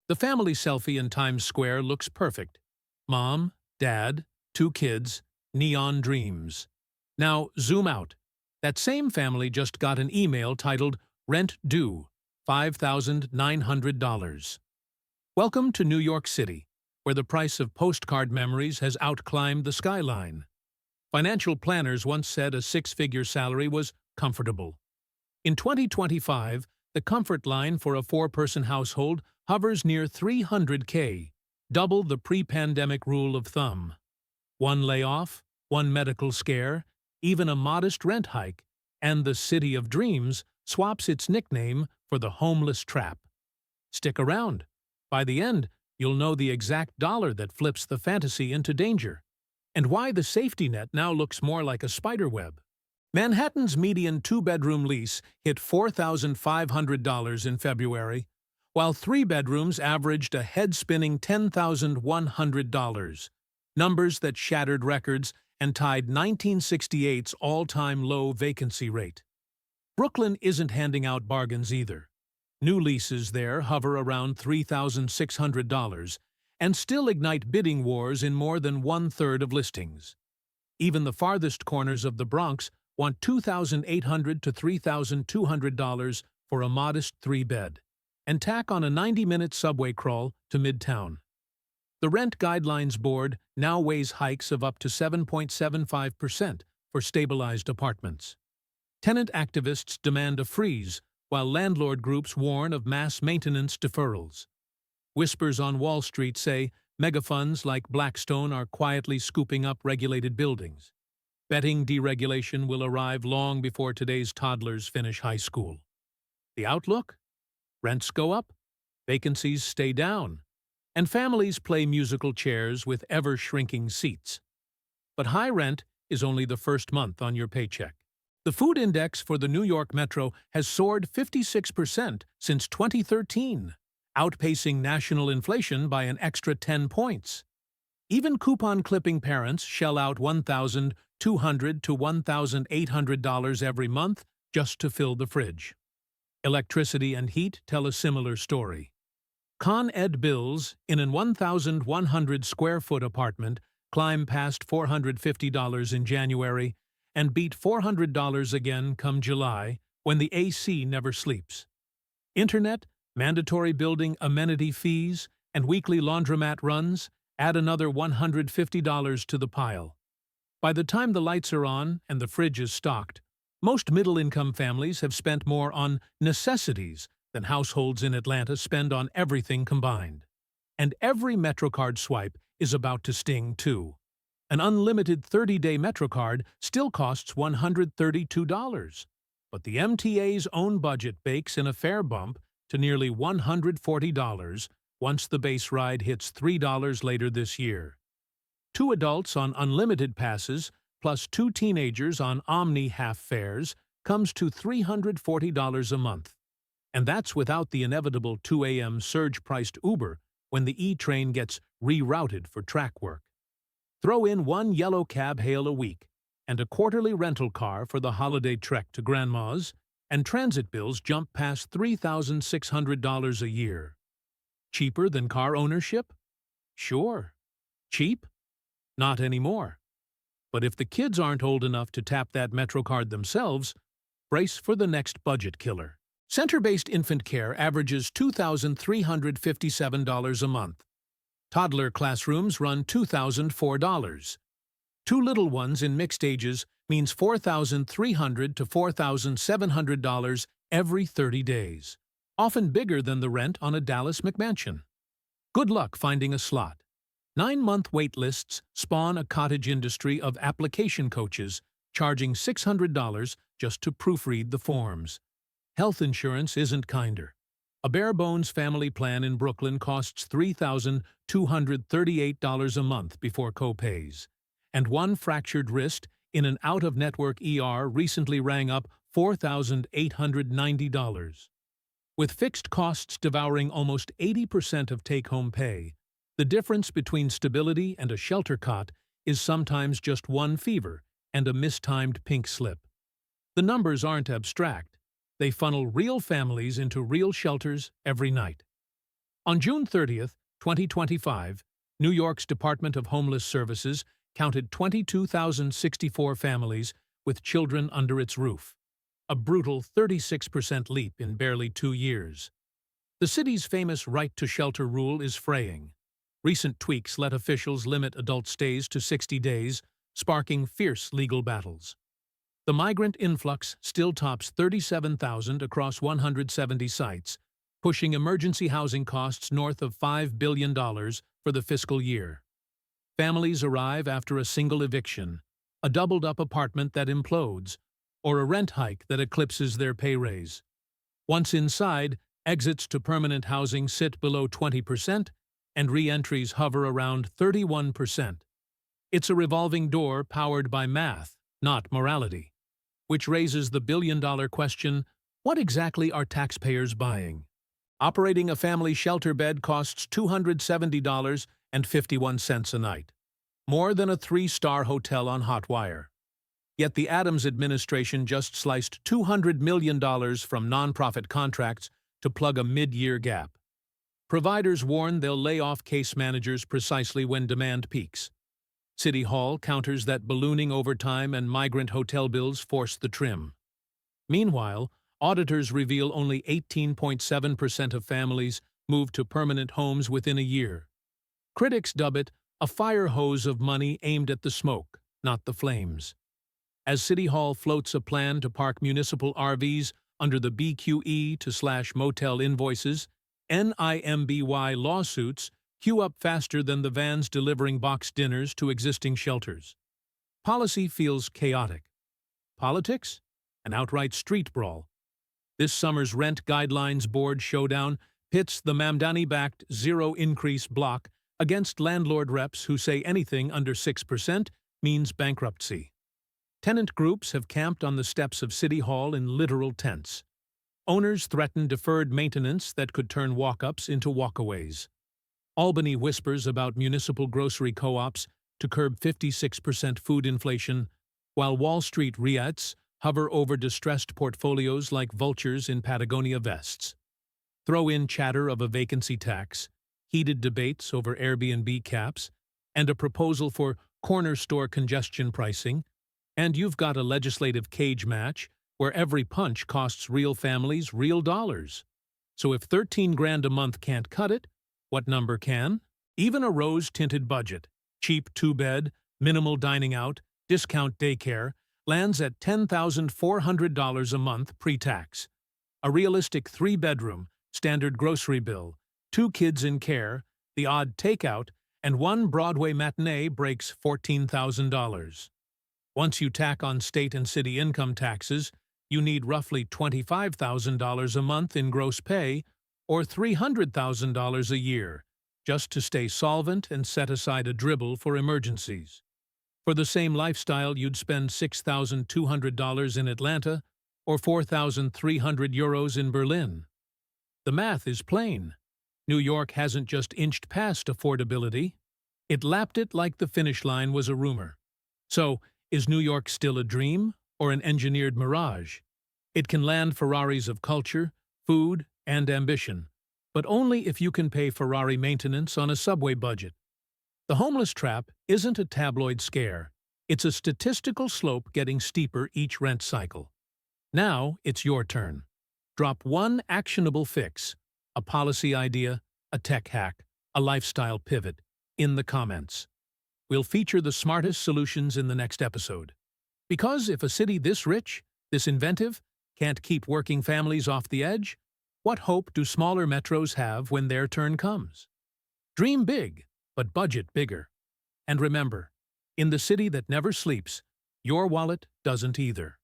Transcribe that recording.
The family selfie in Times Square looks perfect. Mom, dad, two kids, neon dreams. Now, zoom out. That same family just got an email titled Rent Due, $5,900. Welcome to New York City, where the price of postcard memories has outclimbed the skyline. Financial planners once said a six-figure salary was comfortable. In 2025, the comfort line for a four-person household hovers near $300K, double the pre-pandemic rule of thumb. One layoff, one medical scare, even a modest rent hike, and the City of Dreams swaps its nickname for the homeless trap. Stick around. By the end, you'll know the exact dollar that flips the fantasy into danger, and why the safety net now looks more like a spiderweb. Manhattan's median two-bedroom lease hit $4,500 in February, while three bedrooms averaged a head-spinning $10,100, numbers that shattered records and tied 1968's all-time low vacancy rate. Brooklyn isn't handing out bargains either. New leases there hover around $3,600 and still ignite bidding wars in more than one-third of listings. Even the farthest corners of the Bronx want $2,800 to $3,200 for a modest three-bed, and tack on a 90-minute subway crawl to Midtown. The Rent Guidelines Board now weighs hikes of up to 7.75% for stabilized apartments. Tenant activists demand a freeze, while landlord groups warn of mass maintenance deferrals. Whispers on Wall Street say megafunds like Blackstone are quietly scooping up regulated buildings, betting deregulation will arrive long before today's toddlers finish high school. The outlook? Rents go up, vacancies stay down, and families play musical chairs with ever-shrinking seats. But high rent is only the first month on your paycheck. The food index for the New York Metro has soared 56% since 2013, outpacing national inflation by an extra 10 points. Even coupon-clipping parents shell out $1,200 to $1,800 every month just to fill the fridge. Electricity and heat tell a similar story. Con Ed bills in an 1,100-square-foot apartment climb past $450 in January and beat $400 again come July when the AC never sleeps. Internet, mandatory building amenity fees, and weekly laundromat runs add another $150 to the pile. By the time the lights are on and the fridge is stocked, most middle-income families have spent more on necessities than households in Atlanta spend on everything combined. And every MetroCard swipe is about to sting, too. An unlimited 30-day MetroCard still costs $132, but the MTA's own budget bakes in a fare bump to nearly $140 once the base ride hits $3 later this year. Two adults on unlimited passes plus two teenagers on Omni half fares comes to $340 a month. And that's without the inevitable 2 a.m. surge-priced Uber when the E-train gets rerouted for track work. Throw in one yellow cab hail a week and a quarterly rental car for the holiday trek to Grandma's, and transit bills jump past $3,600 a year. Cheaper than car ownership? Sure. Cheap? Not anymore. But if the kids aren't old enough to tap that MetroCard themselves, brace for the next budget killer. Center-based infant care averages $2,357 a month. Toddler classrooms run $2,004. Two little ones in mixed ages means $4,300 to $4,700 every 30 days, often bigger than the rent on a Dallas McMansion. Good luck finding a slot. 9-month wait lists spawn a cottage industry of application coaches charging $600 just to proofread the forms. Health insurance isn't kinder. A bare-bones family plan in Brooklyn costs $3,238 a month before co-pays, and one fractured wrist in an out-of-network ER recently rang up $4,890. With fixed costs devouring almost 80% of take-home pay, the difference between stability and a shelter cot is sometimes just one fever and a mistimed pink slip. The numbers aren't abstract. They funnel real families into real shelters every night. On June 30th, 2025, New York's Department of Homeless Services counted 22,064 families with children under its roof, a brutal 36% leap in barely 2 years. The city's famous right-to-shelter rule is fraying. Recent tweaks let officials limit adult stays to 60 days, sparking fierce legal battles. The migrant influx still tops 37,000 across 170 sites, pushing emergency housing costs north of $5 billion for the fiscal year. Families arrive after a single eviction, a doubled-up apartment that implodes, or a rent hike that eclipses their pay raise. Once inside, exits to permanent housing sit below 20%, and re-entries hover around 31%. It's a revolving door powered by math, not morality. Which raises the billion-dollar question, what exactly are taxpayers buying? Operating a family shelter bed costs $270.51 a night, more than a 3-star hotel on Hotwire. Yet the Adams administration just sliced $200 million from nonprofit contracts to plug a mid-year gap. Providers warn they'll lay off case managers precisely when demand peaks. City Hall counters that ballooning overtime and migrant hotel bills force the trim. Meanwhile, auditors reveal only 18.7% of families move to permanent homes within a year. Critics dub it a fire hose of money aimed at the smoke, not the flames. As City Hall floats a plan to park municipal RVs under the BQE/motel invoices, NIMBY lawsuits queue up faster than the vans delivering boxed dinners to existing shelters. Policy feels chaotic. Politics? An outright street brawl. This summer's Rent Guidelines Board showdown pits the Mamdani-backed zero-increase bloc against landlord reps who say anything under 6% means bankruptcy. Tenant groups have camped on the steps of City Hall in literal tents. Owners threaten deferred maintenance that could turn walk-ups into walkaways. Albany whispers about municipal grocery co-ops to curb 56% food inflation, while Wall Street REITs hover over distressed portfolios like vultures in Patagonia vests. Throw in chatter of a vacancy tax, heated debates over Airbnb caps, and a proposal for corner store congestion pricing, and you've got a legislative cage match where every punch costs real families real dollars. So if 13 grand a month can't cut it, what number can? Even a rose-tinted budget, cheap 2-bed, minimal dining out, discount daycare, lands at $10,400 a month pre-tax. A realistic 3-bedroom, standard grocery bill, 2 kids in care, the odd takeout, and 1 Broadway matinee breaks $14,000. Once you tack on state and city income taxes, you need roughly $25,000 a month in gross pay, or $300,000 a year, just to stay solvent and set aside a dribble for emergencies. For the same lifestyle, you'd spend $6,200 in Atlanta or 4,300 euros in Berlin. The math is plain. New York hasn't just inched past affordability. It lapped it like the finish line was a rumor. So, is New York still a dream or an engineered mirage? It can land Ferraris of culture, food, and ambition, but only if you can pay Ferrari maintenance on a subway budget. The homeless trap isn't a tabloid scare. It's a statistical slope getting steeper each rent cycle. Now it's your turn. Drop one actionable fix, a policy idea, a tech hack, a lifestyle pivot, in the comments. We'll feature the smartest solutions in the next episode. Because if a city this rich, this inventive, can't keep working families off the edge, what hope do smaller metros have when their turn comes? Dream big, but budget bigger. And remember, in the city that never sleeps, your wallet doesn't either.